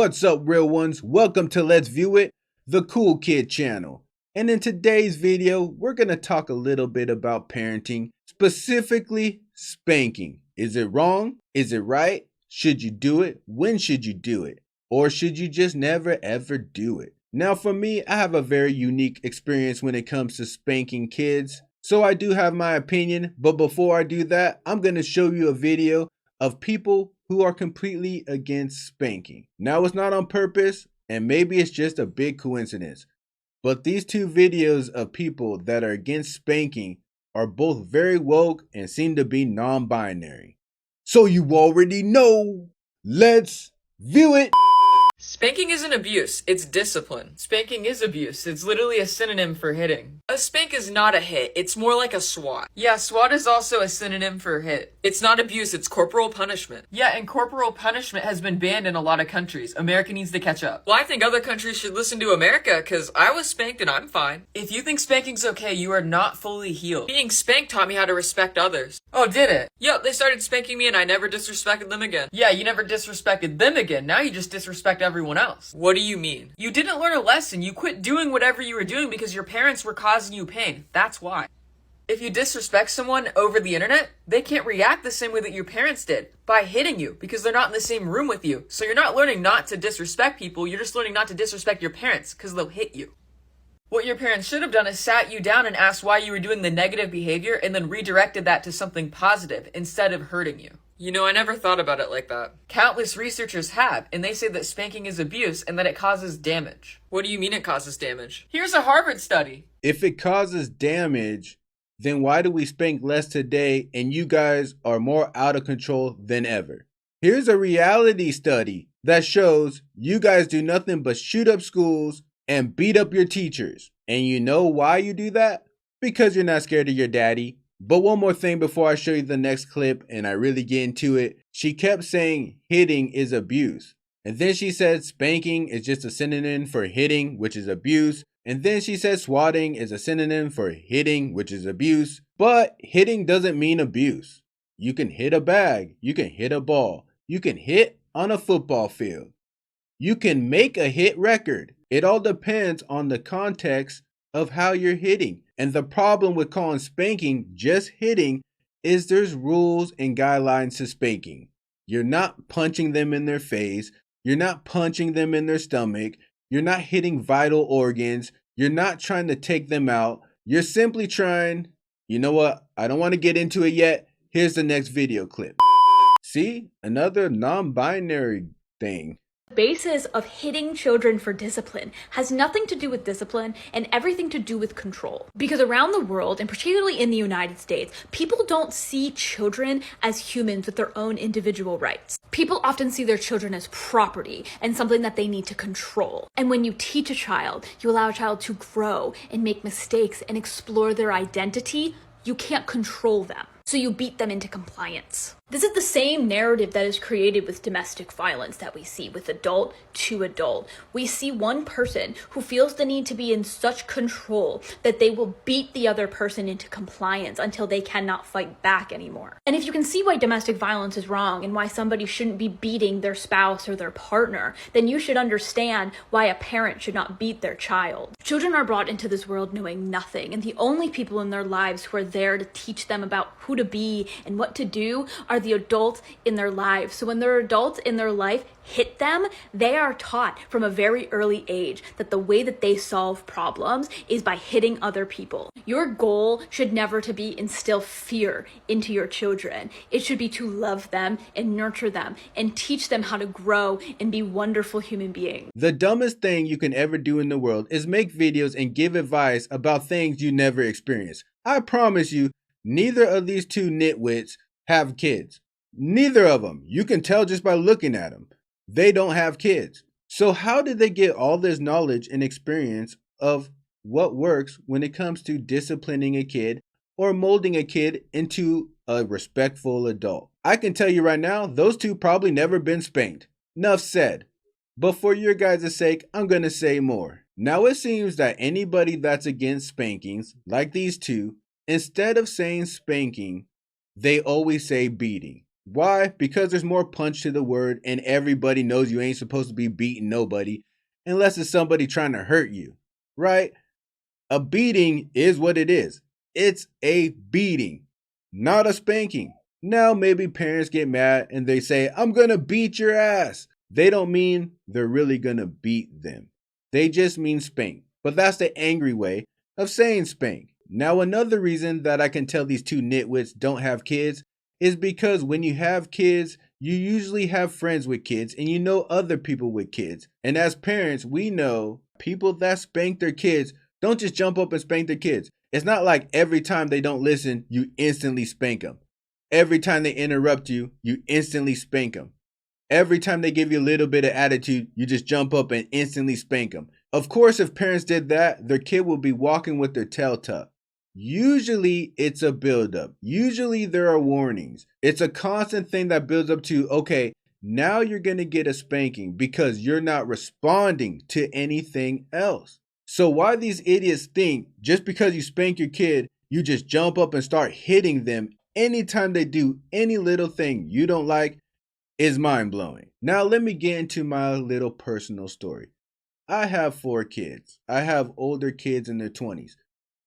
What's up, real ones? Welcome to Let's View It, the Cool Kid channel. And in today's video, we're going to talk a little bit about parenting, specifically spanking. Is it wrong? Is it right? Should you do it? When should you do it? Or should you just never ever do it? Now for me, I have a very unique experience when it comes to spanking kids. So I do have my opinion, but before I do that, I'm going to show you a video of people who are completely against spanking. Now it's not on purpose, and maybe it's just a big coincidence, but these two videos of people that are against spanking are both very woke and seem to be non-binary. So you already know, let's view it! Spanking isn't abuse, it's discipline. Spanking is abuse, it's literally a synonym for hitting. A spank is not a hit, it's more like a swat. Yeah, swat is also a synonym for hit. It's not abuse, it's corporal punishment. Yeah, and corporal punishment has been banned in a lot of countries. America needs to catch up. Well, I think other countries should listen to America, cause I was spanked and I'm fine. If you think spanking's okay, you are not fully healed. Being spanked taught me how to respect others. Oh, did it? Yep, they started spanking me and I never disrespected them again. Yeah, you never disrespected them again, now you just disrespect everyone else. What do you mean? You didn't learn a lesson. You quit doing whatever you were doing because your parents were causing you pain. That's why. If you disrespect someone over the internet, they can't react the same way that your parents did, by hitting you, because they're not in the same room with you. So you're not learning not to disrespect people, you're just learning not to disrespect your parents, because they'll hit you. What your parents should have done is sat you down and asked why you were doing the negative behavior and then redirected that to something positive instead of hurting you. You know, I never thought about it like that. Countless researchers have, and they say that spanking is abuse and that it causes damage. What do you mean it causes damage? Here's a Harvard study. If it causes damage, then why do we spank less today and you guys are more out of control than ever? Here's a reality study that shows you guys do nothing but shoot up schools and beat up your teachers. And you know why you do that? Because you're not scared of your daddy. But one more thing before I show you the next clip and I really get into it. She kept saying hitting is abuse. And then she said spanking is just a synonym for hitting, which is abuse. And then she said swatting is a synonym for hitting, which is abuse. But hitting doesn't mean abuse. You can hit a bag. You can hit a ball. You can hit on a football field. You can make a hit record. It all depends on the context of how you're hitting. And the problem with calling spanking just hitting is there's rules and guidelines to spanking. You're not punching them in their face. You're not punching them in their stomach. You're not hitting vital organs. You're not trying to take them out. You're simply trying, you know what? I don't want to get into it yet. Here's the next video clip. See? Another non-binary thing. The basis of hitting children for discipline has nothing to do with discipline and everything to do with control. Because around the world, and particularly in the United States, people don't see children as humans with their own individual rights. People often see their children as property and something that they need to control. And when you teach a child, you allow a child to grow and make mistakes and explore their identity, you can't control them. So you beat them into compliance. This is the same narrative that is created with domestic violence that we see with adult to adult. We see one person who feels the need to be in such control that they will beat the other person into compliance until they cannot fight back anymore. And if you can see why domestic violence is wrong and why somebody shouldn't be beating their spouse or their partner, then you should understand why a parent should not beat their child. Children are brought into this world knowing nothing, and the only people in their lives who are there to teach them about who to be and what to do are the adults in their lives. So when their adults in their life hit them, they are taught from a very early age that the way that they solve problems is by hitting other people. Your goal should never to be instill fear into your children. It should be to love them and nurture them and teach them how to grow and be wonderful human beings. The dumbest thing you can ever do in the world is make videos and give advice about things you never experienced. I promise you, neither of these two nitwits have kids. Neither of them. You can tell just by looking at them. They don't have kids. So how did they get all this knowledge and experience of what works when it comes to disciplining a kid or molding a kid into a respectful adult? I can tell you right now, those two probably never been spanked. Enough said. But for your guys' sake, I'm going to say more. Now it seems that anybody that's against spankings, like these two, instead of saying spanking, they always say beating. Why? Because there's more punch to the word and everybody knows you ain't supposed to be beating nobody unless it's somebody trying to hurt you, right? A beating is what it is. It's a beating, not a spanking. Now maybe parents get mad and they say, I'm gonna beat your ass. They don't mean they're really gonna beat them. They just mean spank. But that's the angry way of saying spank. Now another reason that I can tell these two nitwits don't have kids is because when you have kids, you usually have friends with kids and you know other people with kids. And as parents, we know people that spank their kids don't just jump up and spank their kids. It's not like every time they don't listen, you instantly spank them. Every time they interrupt you, you instantly spank them. Every time they give you a little bit of attitude, you just jump up and instantly spank them. Of course, if parents did that, their kid will be walking with their tail tucked. Usually it's a buildup. Usually there are warnings. It's a constant thing that builds up to, okay, now you're going to get a spanking because you're not responding to anything else. So why these idiots think just because you spank your kid, you just jump up and start hitting them anytime they do any little thing you don't like is mind-blowing. Now let me get into my little personal story. I have 4 kids. I have older kids in their 20s.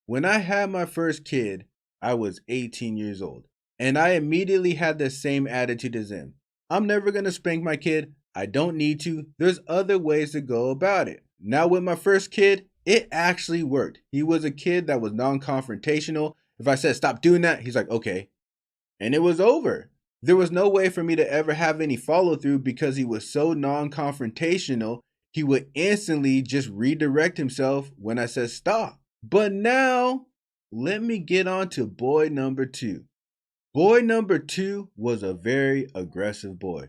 When I had my first kid, I was 18 years old, and I immediately had the same attitude as them. I'm never going to spank my kid. I don't need to. There's other ways to go about it. Now with my first kid, it actually worked. He was a kid that was non-confrontational. If I said stop doing that, he's like, okay. And it was over. There was no way for me to ever have any follow through because he was so non-confrontational. He would instantly just redirect himself when I said stop. But now, let me get on to boy number 2. Boy number 2 was a very aggressive boy.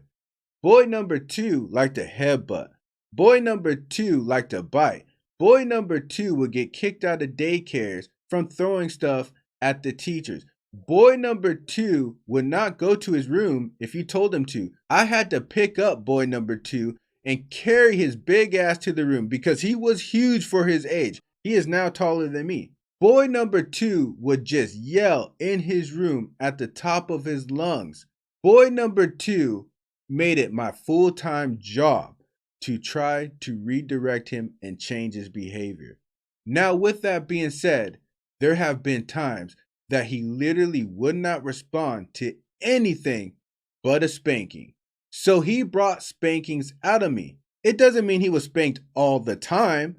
Boy number 2 liked to headbutt. Boy number 2 liked to bite. Boy number 2 would get kicked out of daycares from throwing stuff at the teachers. Boy number 2 would not go to his room if you told him to. I had to pick up boy number 2 and carry his big ass to the room because he was huge for his age. He is now taller than me. Boy number 2 would just yell in his room at the top of his lungs. Boy number 2 made it my full-time job to try to redirect him and change his behavior. Now, with that being said, there have been times that he literally would not respond to anything but a spanking. So he brought spankings out of me. It doesn't mean he was spanked all the time,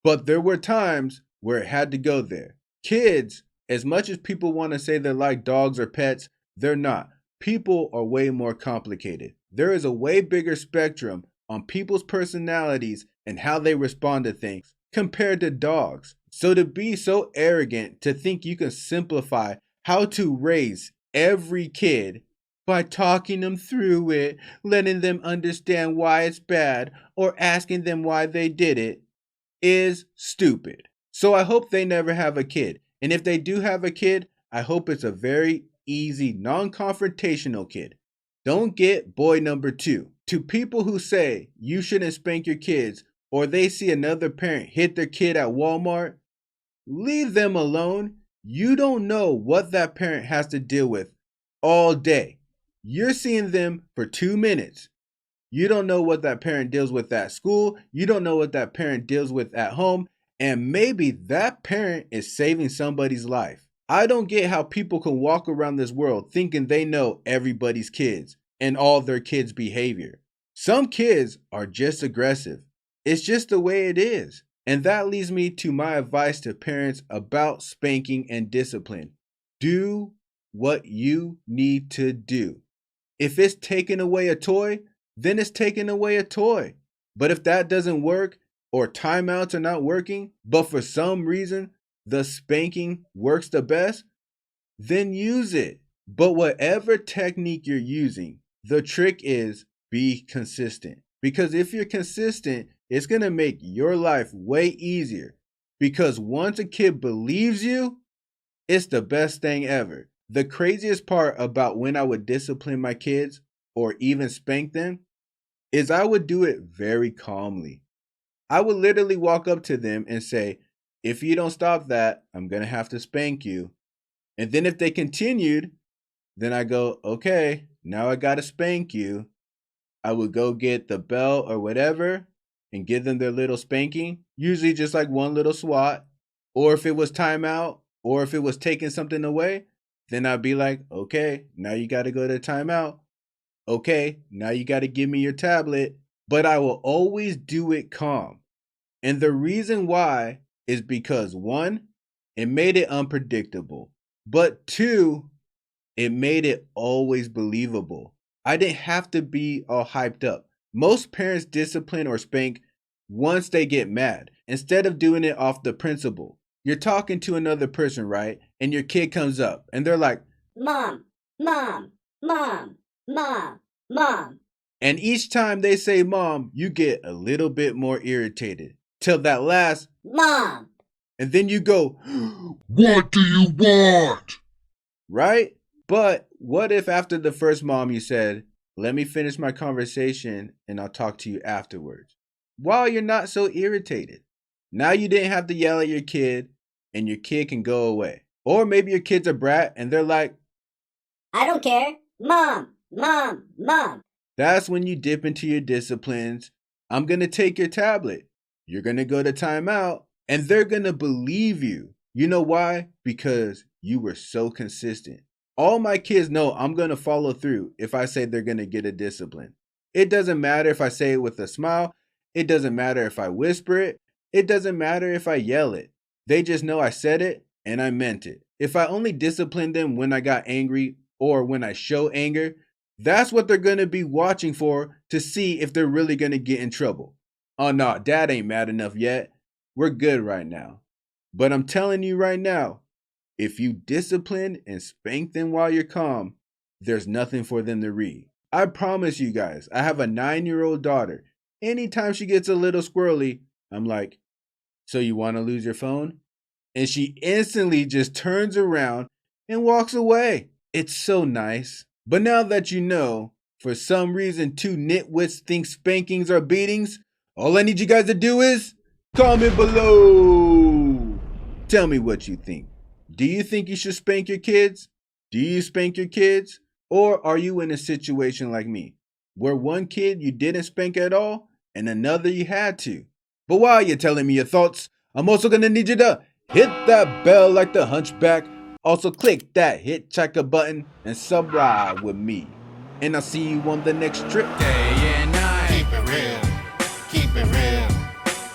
but there were times where it had to go there. Kids, as much as people want to say they're like dogs or pets, they're not. People are way more complicated. There is a way bigger spectrum on people's personalities and how they respond to things compared to dogs. So to be so arrogant to think you can simplify how to raise every kid by talking them through it, letting them understand why it's bad, or asking them why they did it, is stupid. So I hope they never have a kid. And if they do have a kid, I hope it's a very easy, non-confrontational kid. Don't get boy number 2. To people who say you shouldn't spank your kids or they see another parent hit their kid at Walmart, leave them alone. You don't know what that parent has to deal with all day. You're seeing them for 2 minutes. You don't know what that parent deals with at school. You don't know what that parent deals with at home. And maybe that parent is saving somebody's life. I don't get how people can walk around this world thinking they know everybody's kids and all their kids' behavior. Some kids are just aggressive. It's just the way it is. And that leads me to my advice to parents about spanking and discipline. Do what you need to do. If it's taking away a toy, then it's taking away a toy. But if that doesn't work, or timeouts are not working, but for some reason the spanking works the best, then use it. But whatever technique you're using, the trick is be consistent. Because if you're consistent, it's going to make your life way easier. Because once a kid believes you, it's the best thing ever. The craziest part about when I would discipline my kids or even spank them is I would do it very calmly. I would literally walk up to them and say, if you don't stop that, I'm going to have to spank you. And then if they continued, then I go, okay, now I gotta spank you, I would go get the belt or whatever and give them their little spanking, usually just like one little swat. Or if it was timeout, or if it was taking something away, then I'd be like, okay, now you gotta go to timeout. Okay, now you gotta give me your tablet. But I will always do it calm. And the reason why is because one, it made it unpredictable. But two, it made it always believable. I didn't have to be all hyped up. Most parents discipline or spank once they get mad, instead of doing it off the principle. You're talking to another person, right? And your kid comes up and they're like, Mom, Mom, Mom, Mom, Mom. And each time they say mom, you get a little bit more irritated. Till that last, Mom. And then you go, What do you want? Right? But what if after the first mom you said, let me finish my conversation and I'll talk to you afterwards? While you're not so irritated. Now you didn't have to yell at your kid and your kid can go away. Or maybe your kid's a brat and they're like, I don't care. Mom, Mom, Mom. That's when you dip into your disciplines. I'm going to take your tablet. You're going to go to timeout and they're going to believe you. You know why? Because you were so consistent. All my kids know I'm going to follow through if I say they're going to get a discipline. It doesn't matter if I say it with a smile. It doesn't matter if I whisper it. It doesn't matter if I yell it. They just know I said it and I meant it. If I only disciplined them when I got angry or when I show anger, that's what they're going to be watching for to see if they're really going to get in trouble. Oh no, dad ain't mad enough yet. We're good right now. But I'm telling you right now, if you discipline and spank them while you're calm, there's nothing for them to read. I promise you guys, I have a 9-year-old daughter. Anytime she gets a little squirrely, I'm like, so you want to lose your phone? And she instantly just turns around and walks away. It's so nice. But now that you know, for some reason 2 nitwits think spankings are beatings, all I need you guys to do is comment below. Tell me what you think. Do you think you should spank your kids? Do you spank your kids? Or are you in a situation like me, where one kid you didn't spank at all and another you had to? But while you're telling me your thoughts, I'm also going to need you to hit that bell like the hunchback. Also click that hitchhiker button and subscribe with me. And I'll see you on the next trip. Day and night. Keep it real. Keep it real.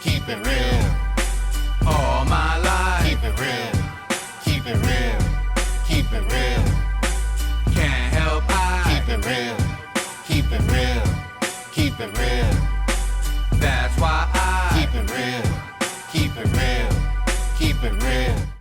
Keep it real. All my life. Keep it real. Keep it real. Keep it real. Can't help I. Keep it real. Keep it real. Keep it real. That's why I. Keep it real. Keep it real. Keep it real.